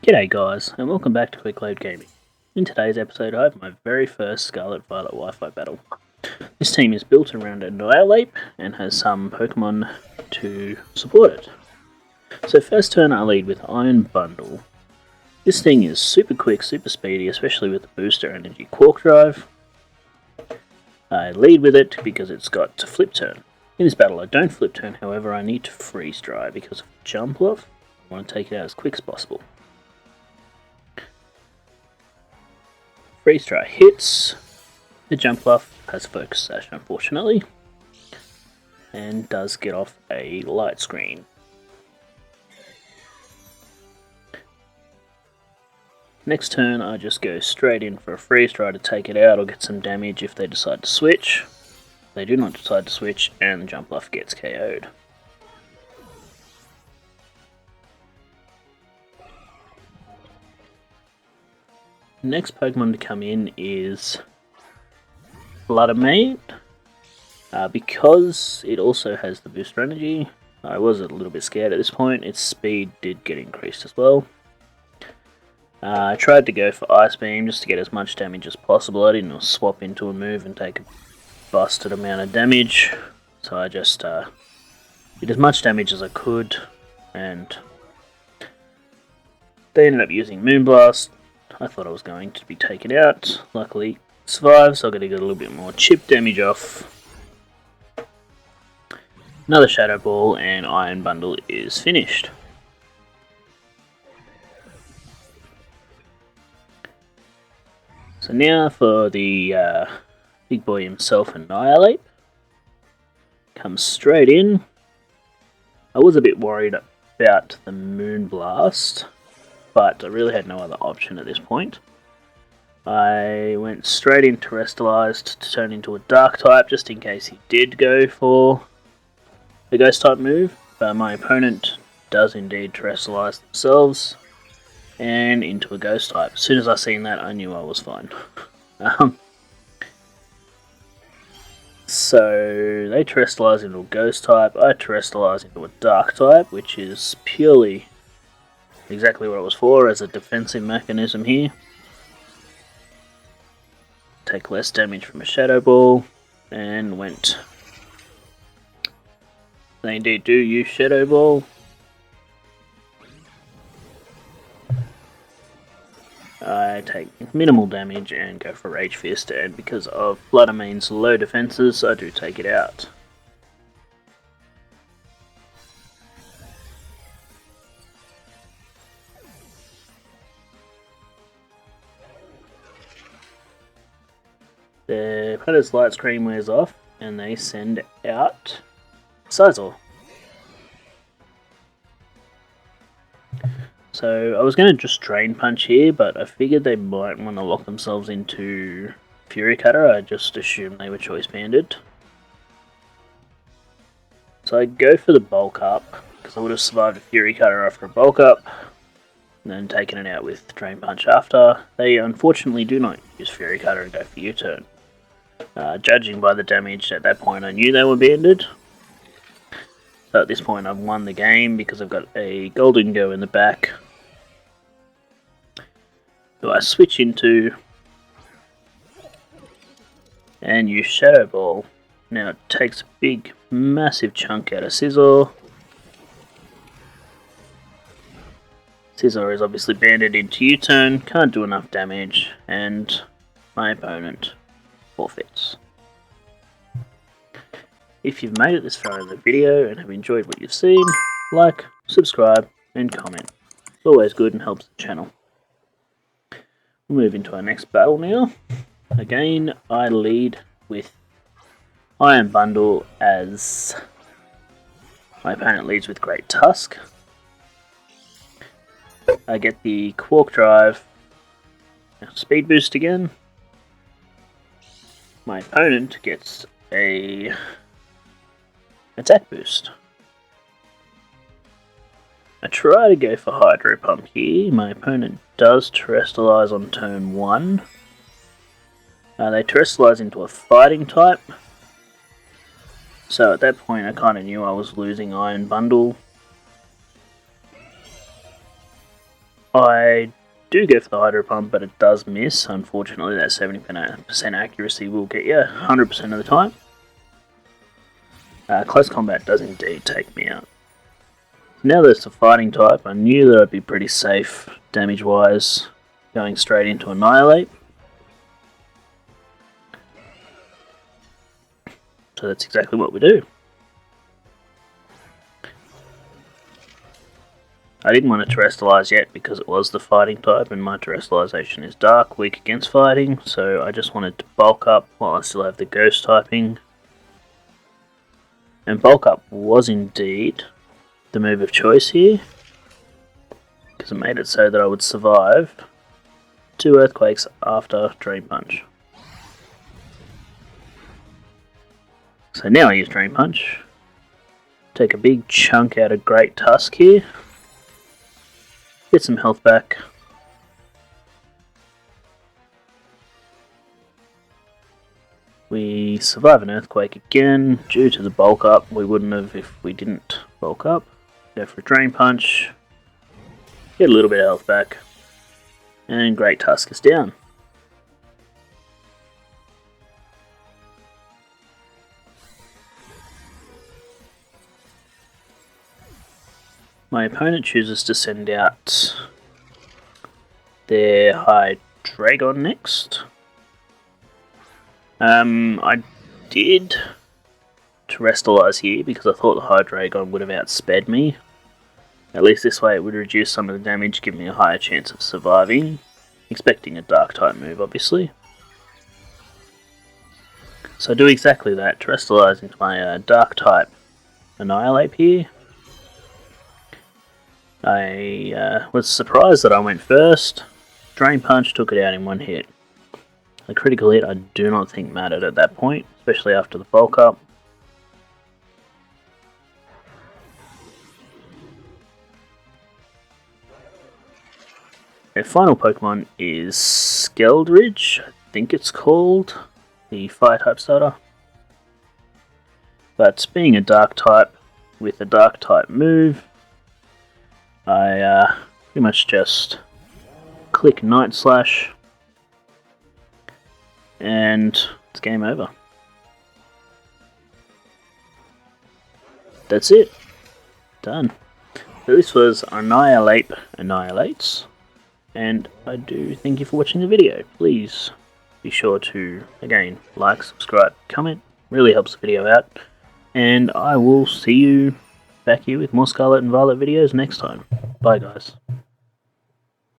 G'day guys, and welcome back to Quick Load Gaming. In today's episode I have my very first Scarlett Violet Wi-Fi battle. This team is built around Annihilape and has some Pokemon to support it. So first turn I lead with Iron Bundle. This thing is super quick, super speedy, especially with the Booster Energy Quark Drive. I lead with it because it's got Flip Turn. In this battle I don't Flip Turn, however I need to Freeze Dry because of Jump Off. I want to take it out as quick as possible. Freeze Dry hits, the Jump Bluff has Focus Sash unfortunately, and does get off a light screen. Next turn I just go straight in for a Freeze Dry to take it out or get some damage if they decide to switch. They do not decide to switch and the Jump Bluff gets KO'd. Next Pokemon to come in is Annihilates. Because it also has the Booster Energy, I was a little bit scared at this point. Its speed did get increased as well. I tried to go for Ice Beam just to get as much damage as possible. I didn't swap into a move and take a busted amount of damage, so I just did as much damage as I could, and they ended up using Moonblast. I thought I was going to be taken out. Luckily, survived, so I'm going to get a little bit more chip damage off. Another Shadow Ball, and Iron Bundle is finished. So now for the big boy himself, Annihilape. Comes straight in. I was a bit worried about the Moonblast, but I really had no other option at this point. I went straight into Terrestrialized to turn into a Dark type just in case he did go for the Ghost type move, but my opponent does indeed Terrestrialize themselves and into a Ghost type. As soon as I seen that I knew I was fine. So they Terrestrialize into a Ghost type, I Terrestrialize into a Dark type, which is purely exactly what it was for, as a defensive mechanism here. Take less damage from a Shadow Ball, and went. They indeed do use Shadow Ball. I take minimal damage and go for Rage Fist, and because of Bloodamane's low defenses, I do take it out. The opponent's light screen wears off, and they send out Sizor. So I was going to just Drain Punch here, but I figured they might want to lock themselves into Fury Cutter. I just assumed they were Choice Banded. So I go for the Bulk Up, because I would have survived a Fury Cutter after a Bulk Up, and then taken it out with Drain Punch after. They unfortunately do not use Fury Cutter and go for U-Turn. Judging by the damage at that point, I knew they were banded. So at this point I've won the game because I've got a Golden Go in the back. So I switch into and use Shadow Ball. Now it takes a big, massive chunk out of Scizor. Scizor is obviously banded into U-Turn, can't do enough damage, and my opponent forfeits. If you've made it this far in the video and have enjoyed what you've seen, like, subscribe, and comment. It's always good and helps the channel. We'll move into our next battle now. Again, I lead with Iron Bundle as my opponent leads with Great Tusk. I get the Quark Drive, Speed Boost again. My opponent gets a Attack Boost. I try to go for Hydro Pump here. My opponent does Terrestrialize on turn 1. They Terrestrialize into a Fighting type. So at that point I kind of knew I was losing Iron Bundle. I do go for the Hydro Pump, but it does miss. Unfortunately, that 70% accuracy will get you 100% of the time. Close Combat does indeed take me out. Now that it's a fighting type, I knew that I'd be pretty safe damage-wise going straight into Annihilape. So that's exactly what we do. I didn't want to terrestrialize yet because it was the fighting type and my terrestrialization is dark, weak against fighting, so I just wanted to bulk up while I still have the ghost typing. And bulk up was indeed the move of choice here, because it made it so that I would survive 2 earthquakes after Drain Punch. So now I use Drain Punch. Take a big chunk out of Great Tusk here. Get some health back. We survive an earthquake again due to the bulk up. We wouldn't have if we didn't bulk up. Go for a Drain Punch. Get a little bit of health back. And Great Tusk is down. My opponent chooses to send out their Hydreigon next. I did terrestrialize here because I thought the Hydreigon would have outsped me. At least this way it would reduce some of the damage, give me a higher chance of surviving. Expecting a Dark type move, obviously. So I do exactly that, terrestrialize into my Dark type Annihilape here. I was surprised that I went first. Drain Punch took it out in one hit. The critical hit I do not think mattered at that point, especially after the bulk up. Their final Pokemon is Skeldridge, I think it's called, the Fire type starter. But being a Dark type with a Dark type move, I pretty much just click Night Slash and it's game over. That's it. Done. So this was Annihilape Annihilates, and I do thank you for watching the video. Please be sure to, again, like, subscribe, comment, really helps the video out, and I will see you back here with more Scarlet and Violet videos next time. Bye guys.